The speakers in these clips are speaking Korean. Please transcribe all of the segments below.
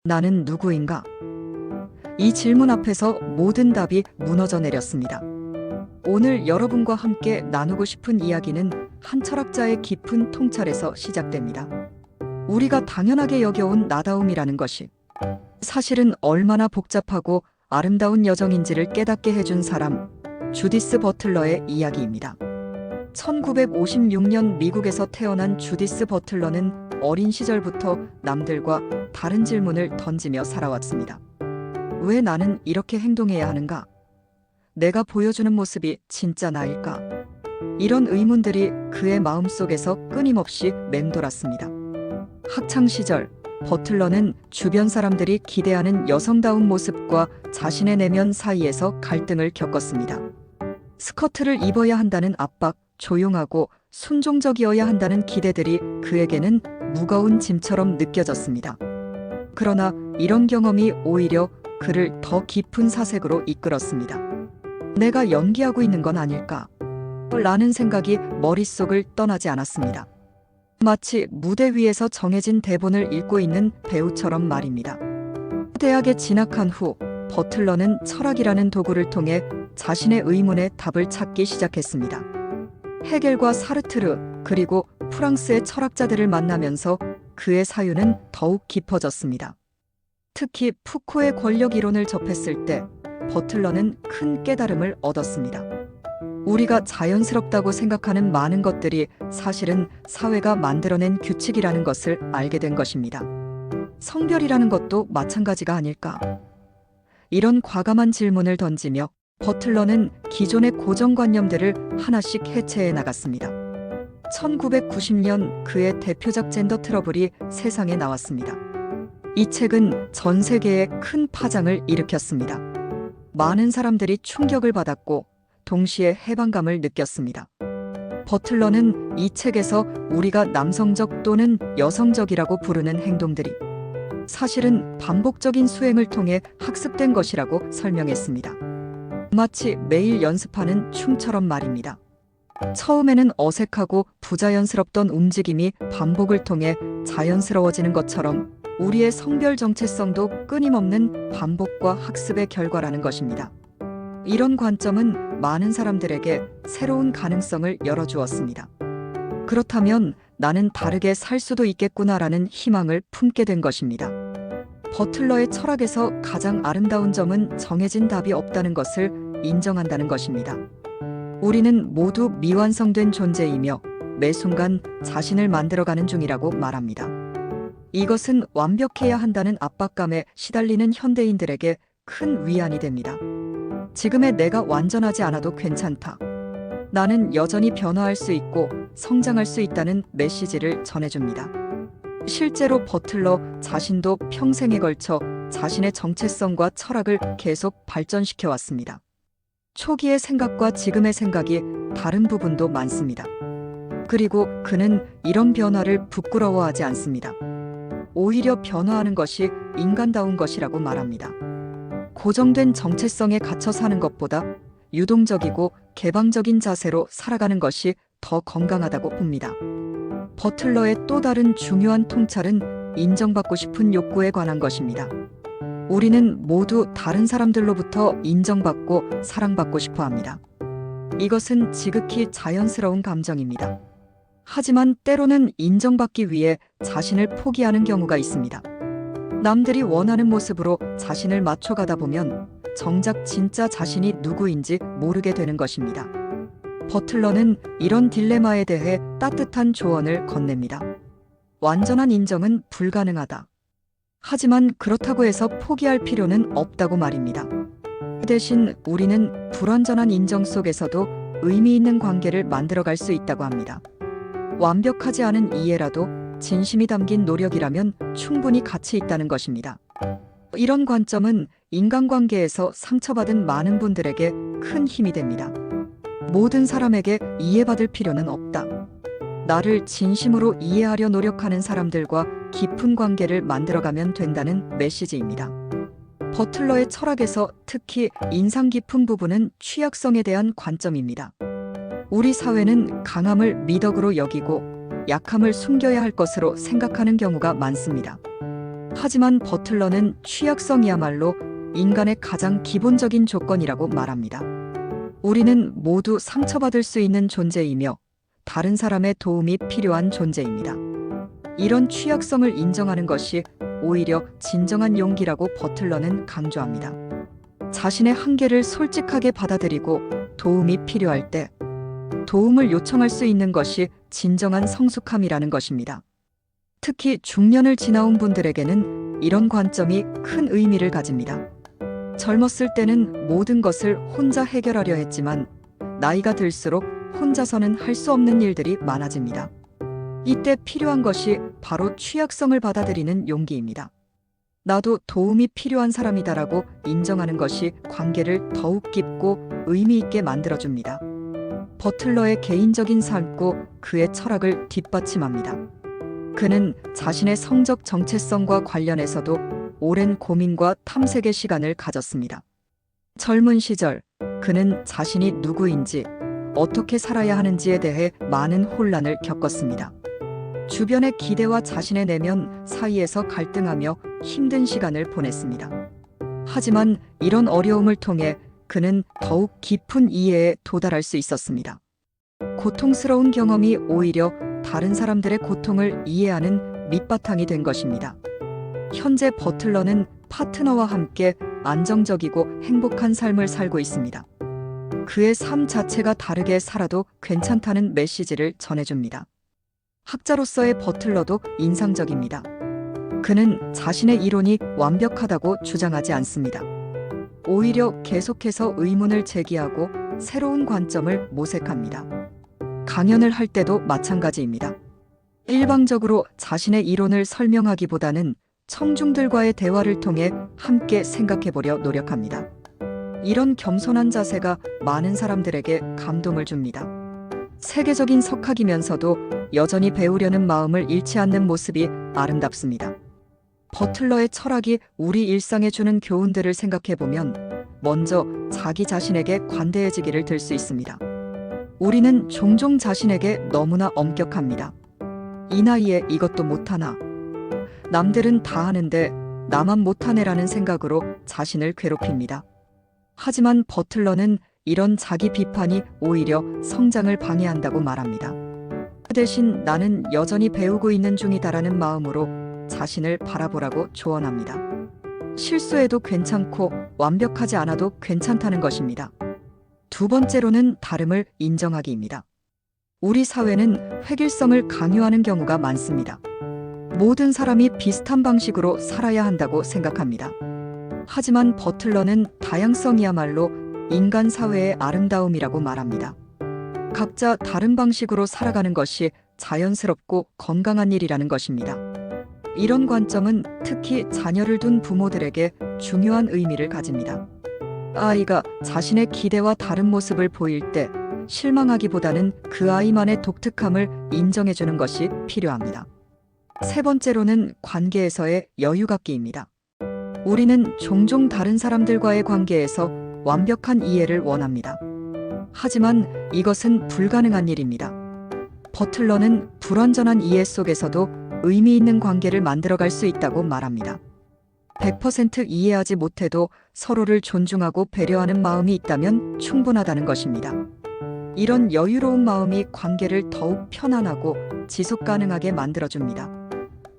나는 누구인가? 이 질문 앞에서 모든 답이 무너져 내렸습니다. 오늘 여러분과 함께 나누고 싶은 이야기는 한 철학자의 깊은 통찰에서 시작됩니다. 우리가 당연하게 여겨온 나다움이라는 것이 사실은 얼마나 복잡하고 아름다운 여정인지를 깨닫게 해준 사람, 주디스 버틀러의 이야기입니다. 1956년 미국에서 태어난 주디스 버틀러는 어린 시절부터 남들과 다른 질문을 던지며 살아왔습니다. 왜 나는 이렇게 행동해야 하는가? 내가 보여주는 모습이 진짜 나일까? 이런 의문들이 그의 마음속에서 끊임없이 맴돌았습니다. 학창시절 버틀러는 주변 사람들이 기대하는 여성다운 모습과 자신의 내면 사이에서 갈등을 겪었습니다. 스커트를 입어야 한다는 압박, 조용하고 순종적이어야 한다는 기대들이 그에게는 무거운 짐처럼 느껴졌습니다. 그러나 이런 경험이 오히려 그를 더 깊은 사색으로 이끌었습니다. 내가 연기하고 있는 건 아닐까? 라는 생각이 머릿속을 떠나지 않았습니다. 마치 무대 위에서 정해진 대본을 읽고 있는 배우처럼 말입니다. 대학에 진학한 후 버틀러는 철학이라는 도구를 통해 자신의 의문에 답을 찾기 시작했습니다. 헤겔과 사르트르 그리고 프랑스의 철학자들을 만나면서 그의 사유는 더욱 깊어졌습니다. 특히 푸코의 권력 이론을 접했을 때 버틀러는 큰 깨달음을 얻었습니다. 우리가 자연스럽다고 생각하는 많은 것들이 사실은 사회가 만들어낸 규칙이라는 것을 알게 된 것입니다. 성별이라는 것도 마찬가지가 아닐까? 이런 과감한 질문을 던지며 버틀러는 기존의 고정관념들을 하나씩 해체해 나갔습니다. 1990년 그의 대표작 젠더 트러블이 세상에 나왔습니다. 이 책은 전 세계에 큰 파장을 일으켰습니다. 많은 사람들이 충격을 받았고 동시에 해방감을 느꼈습니다. 버틀러는 이 책에서 우리가 남성적 또는 여성적이라고 부르는 행동들이 사실은 반복적인 수행을 통해 학습된 것이라고 설명했습니다. 마치 매일 연습하는 춤처럼 말입니다. 처음에는 어색하고 부자연스럽던 움직임이 반복을 통해 자연스러워지는 것처럼 우리의 성별 정체성도 끊임없는 반복과 학습의 결과라는 것입니다. 이런 관점은 많은 사람들에게 새로운 가능성을 열어주었습니다. 그렇다면 나는 다르게 살 수도 있겠구나라는 희망을 품게 된 것입니다. 버틀러의 철학에서 가장 아름다운 점은 정해진 답이 없다는 것을 인정한다는 것입니다. 우리는 모두 미완성된 존재이며 매 순간 자신을 만들어가는 중이라고 말합니다. 이것은 완벽해야 한다는 압박감에 시달리는 현대인들에게 큰 위안이 됩니다. 지금의 내가 완전하지 않아도 괜찮다. 나는 여전히 변화할 수 있고 성장할 수 있다는 메시지를 전해줍니다. 실제로 버틀러 자신도 평생에 걸쳐 자신의 정체성과 철학을 계속 발전시켜 왔습니다. 초기의 생각과 지금의 생각이 다른 부분도 많습니다. 그리고 그는 이런 변화를 부끄러워하지 않습니다. 오히려 변화하는 것이 인간다운 것이라고 말합니다. 고정된 정체성에 갇혀 사는 것보다 유동적이고 개방적인 자세로 살아가는 것이 더 건강하다고 봅니다. 버틀러의 또 다른 중요한 통찰은 인정받고 싶은 욕구에 관한 것입니다. 우리는 모두 다른 사람들로부터 인정받고 사랑받고 싶어 합니다. 이것은 지극히 자연스러운 감정입니다. 하지만 때로는 인정받기 위해 자신을 포기하는 경우가 있습니다. 남들이 원하는 모습으로 자신을 맞춰가다 보면 정작 진짜 자신이 누구인지 모르게 되는 것입니다. 버틀러는 이런 딜레마에 대해 따뜻한 조언을 건넵니다. 완전한 인정은 불가능하다. 하지만 그렇다고 해서 포기할 필요는 없다고 말입니다. 그 대신 우리는 불완전한 인정 속에서도 의미 있는 관계를 만들어갈 수 있다고 합니다. 완벽하지 않은 이해라도 진심이 담긴 노력이라면 충분히 가치 있다는 것입니다. 이런 관점은 인간관계에서 상처받은 많은 분들에게 큰 힘이 됩니다. 모든 사람에게 이해받을 필요는 없다. 나를 진심으로 이해하려 노력하는 사람들과 깊은 관계를 만들어가면 된다는 메시지입니다. 버틀러의 철학에서 특히 인상 깊은 부분은 취약성에 대한 관점입니다. 우리 사회는 강함을 미덕으로 여기고 약함을 숨겨야 할 것으로 생각하는 경우가 많습니다. 하지만 버틀러는 취약성이야말로 인간의 가장 기본적인 조건이라고 말합니다. 우리는 모두 상처받을 수 있는 존재이며 다른 사람의 도움이 필요한 존재입니다. 이런 취약성을 인정하는 것이 오히려 진정한 용기라고 버틀러는 강조합니다. 자신의 한계를 솔직하게 받아들이고 도움이 필요할 때 도움을 요청할 수 있는 것이 진정한 성숙함이라는 것입니다. 특히 중년을 지나온 분들에게는 이런 관점이 큰 의미를 가집니다. 젊었을 때는 모든 것을 혼자 해결하려 했지만 나이가 들수록 혼자서는 할 수 없는 일들이 많아집니다. 이때 필요한 것이 바로 취약성을 받아들이는 용기입니다. 나도 도움이 필요한 사람이다라고 인정하는 것이 관계를 더욱 깊고 의미 있게 만들어줍니다. 버틀러의 개인적인 삶고 그의 철학을 뒷받침합니다. 그는 자신의 성적 정체성과 관련해서도 오랜 고민과 탐색의 시간을 가졌습니다. 젊은 시절 그는 자신이 누구인지 어떻게 살아야 하는지에 대해 많은 혼란을 겪었습니다. 주변의 기대와 자신의 내면 사이에서 갈등하며 힘든 시간을 보냈습니다. 하지만 이런 어려움을 통해 그는 더욱 깊은 이해에 도달할 수 있었습니다. 고통스러운 경험이 오히려 다른 사람들의 고통을 이해하는 밑바탕이 된 것입니다. 현재 버틀러는 파트너와 함께 안정적이고 행복한 삶을 살고 있습니다. 그의 삶 자체가 다르게 살아도 괜찮다는 메시지를 전해줍니다. 학자로서의 버틀러도 인상적입니다. 그는 자신의 이론이 완벽하다고 주장하지 않습니다. 오히려 계속해서 의문을 제기하고 새로운 관점을 모색합니다. 강연을 할 때도 마찬가지입니다. 일방적으로 자신의 이론을 설명하기보다는 청중들과의 대화를 통해 함께 생각해보려 노력합니다. 이런 겸손한 자세가 많은 사람들에게 감동을 줍니다. 세계적인 석학이면서도 여전히 배우려는 마음을 잃지 않는 모습이 아름답습니다. 버틀러의 철학이 우리 일상에 주는 교훈들을 생각해보면 먼저 자기 자신에게 관대해지기를 들 수 있습니다. 우리는 종종 자신에게 너무나 엄격합니다. 이 나이에 이것도 못하나? 남들은 다 하는데 나만 못하네라는 생각으로 자신을 괴롭힙니다. 하지만 버틀러는 이런 자기 비판이 오히려 성장을 방해한다고 말합니다. 그 대신 나는 여전히 배우고 있는 중이다라는 마음으로 자신을 바라보라고 조언합니다. 실수해도 괜찮고 완벽하지 않아도 괜찮다는 것입니다. 두 번째로는 다름을 인정하기입니다. 우리 사회는 획일성을 강요하는 경우가 많습니다. 모든 사람이 비슷한 방식으로 살아야 한다고 생각합니다. 하지만 버틀러는 다양성이야말로 인간 사회의 아름다움이라고 말합니다. 각자 다른 방식으로 살아가는 것이 자연스럽고 건강한 일이라는 것입니다. 이런 관점은 특히 자녀를 둔 부모들에게 중요한 의미를 가집니다. 아이가 자신의 기대와 다른 모습을 보일 때 실망하기보다는 그 아이만의 독특함을 인정해주는 것이 필요합니다. 세 번째로는 관계에서의 여유 갖기입니다. 우리는 종종 다른 사람들과의 관계에서 완벽한 이해를 원합니다. 하지만 이것은 불가능한 일입니다. 버틀러는 불완전한 이해 속에서도 의미 있는 관계를 만들어갈 수 있다고 말합니다. 100% 이해하지 못해도 서로를 존중하고 배려하는 마음이 있다면 충분하다는 것입니다. 이런 여유로운 마음이 관계를 더욱 편안하고 지속 가능하게 만들어줍니다.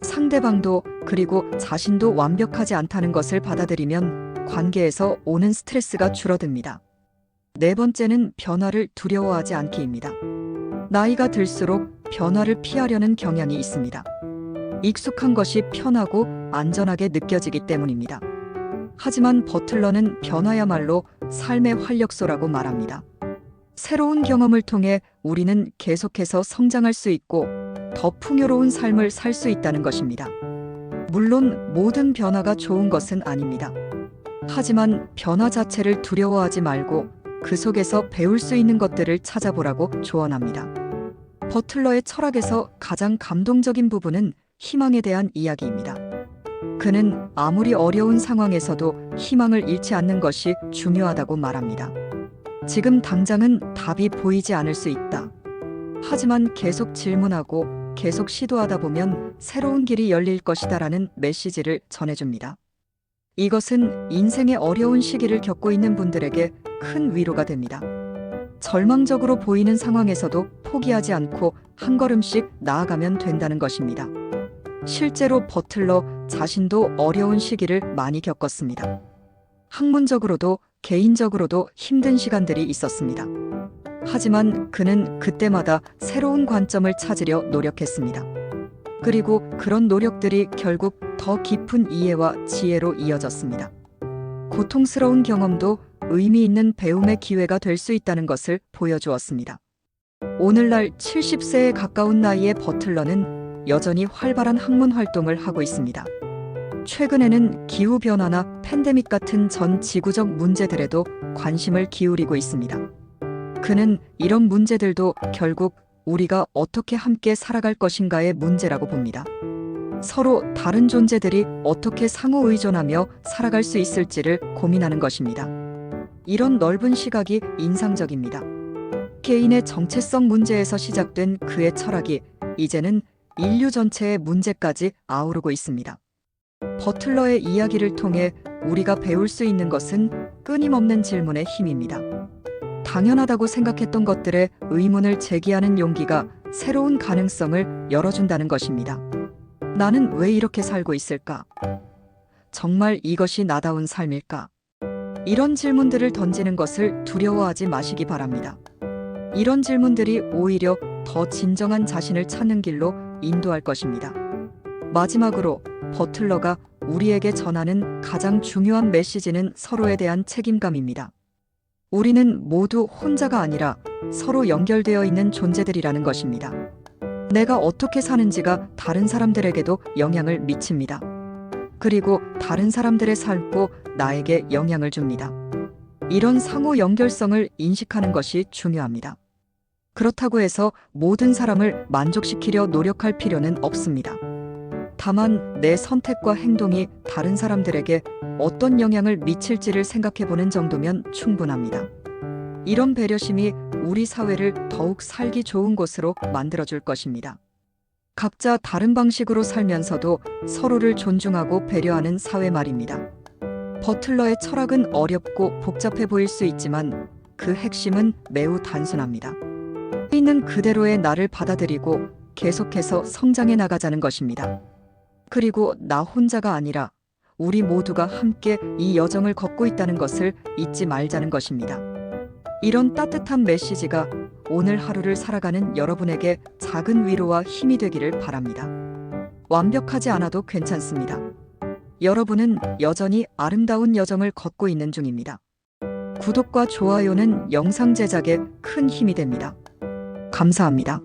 상대방도 그리고 자신도 완벽하지 않다는 것을 받아들이면 관계에서 오는 스트레스가 줄어듭니다. 네 번째는 변화를 두려워하지 않기입니다. 나이가 들수록 변화를 피하려는 경향이 있습니다. 익숙한 것이 편하고 안전하게 느껴지기 때문입니다. 하지만 버틀러는 변화야말로 삶의 활력소라고 말합니다. 새로운 경험을 통해 우리는 계속해서 성장할 수 있고 더 풍요로운 삶을 살 수 있다는 것입니다. 물론 모든 변화가 좋은 것은 아닙니다. 하지만 변화 자체를 두려워하지 말고 그 속에서 배울 수 있는 것들을 찾아보라고 조언합니다. 버틀러의 철학에서 가장 감동적인 부분은 희망에 대한 이야기입니다. 그는 아무리 어려운 상황에서도 희망을 잃지 않는 것이 중요하다고 말합니다. 지금 당장은 답이 보이지 않을 수 있다. 하지만 계속 질문하고 계속 시도하다 보면 새로운 길이 열릴 것이다라는 메시지를 전해줍니다. 이것은 인생의 어려운 시기를 겪고 있는 분들에게 큰 위로가 됩니다. 절망적으로 보이는 상황에서도 포기하지 않고 한 걸음씩 나아가면 된다는 것입니다. 실제로 버틀러 자신도 어려운 시기를 많이 겪었습니다. 학문적으로도 개인적으로도 힘든 시간들이 있었습니다. 하지만 그는 그때마다 새로운 관점을 찾으려 노력했습니다. 그리고 그런 노력들이 결국 더 깊은 이해와 지혜로 이어졌습니다. 고통스러운 경험도 의미 있는 배움의 기회가 될 수 있다는 것을 보여주었습니다. 오늘날 70세에 가까운 나이의 버틀러는 여전히 활발한 학문 활동을 하고 있습니다. 최근에는 기후변화나 팬데믹 같은 전 지구적 문제들에도 관심을 기울이고 있습니다. 그는 이런 문제들도 결국 우리가 어떻게 함께 살아갈 것인가의 문제라고 봅니다. 서로 다른 존재들이 어떻게 상호 의존하며 살아갈 수 있을지를 고민하는 것입니다. 이런 넓은 시각이 인상적입니다. 개인의 정체성 문제에서 시작된 그의 철학이 이제는 인류 전체의 문제까지 아우르고 있습니다. 버틀러의 이야기를 통해 우리가 배울 수 있는 것은 끊임없는 질문의 힘입니다. 당연하다고 생각했던 것들에 의문을 제기하는 용기가 새로운 가능성을 열어준다는 것입니다. 나는 왜 이렇게 살고 있을까? 정말 이것이 나다운 삶일까? 이런 질문들을 던지는 것을 두려워하지 마시기 바랍니다. 이런 질문들이 오히려 더 진정한 자신을 찾는 길로 인도할 것입니다. 마지막으로 버틀러가 우리에게 전하는 가장 중요한 메시지는 서로에 대한 책임감입니다. 우리는 모두 혼자가 아니라 서로 연결되어 있는 존재들이라는 것입니다. 내가 어떻게 사는지가 다른 사람들에게도 영향을 미칩니다. 그리고 다른 사람들의 삶도 나에게 영향을 줍니다. 이런 상호 연결성을 인식하는 것이 중요합니다. 그렇다고 해서 모든 사람을 만족시키려 노력할 필요는 없습니다. 다만 내 선택과 행동이 다른 사람들에게 어떤 영향을 미칠지를 생각해보는 정도면 충분합니다. 이런 배려심이 우리 사회를 더욱 살기 좋은 곳으로 만들어줄 것입니다. 각자 다른 방식으로 살면서도 서로를 존중하고 배려하는 사회 말입니다. 버틀러의 철학은 어렵고 복잡해 보일 수 있지만 그 핵심은 매우 단순합니다. 있는 그대로의 나를 받아들이고 계속해서 성장해 나가자는 것입니다. 그리고 나 혼자가 아니라 우리 모두가 함께 이 여정을 걷고 있다는 것을 잊지 말자는 것입니다. 이런 따뜻한 메시지가 오늘 하루를 살아가는 여러분에게 작은 위로와 힘이 되기를 바랍니다. 완벽하지 않아도 괜찮습니다. 여러분은 여전히 아름다운 여정을 걷고 있는 중입니다. 구독과 좋아요는 영상 제작에 큰 힘이 됩니다. 감사합니다.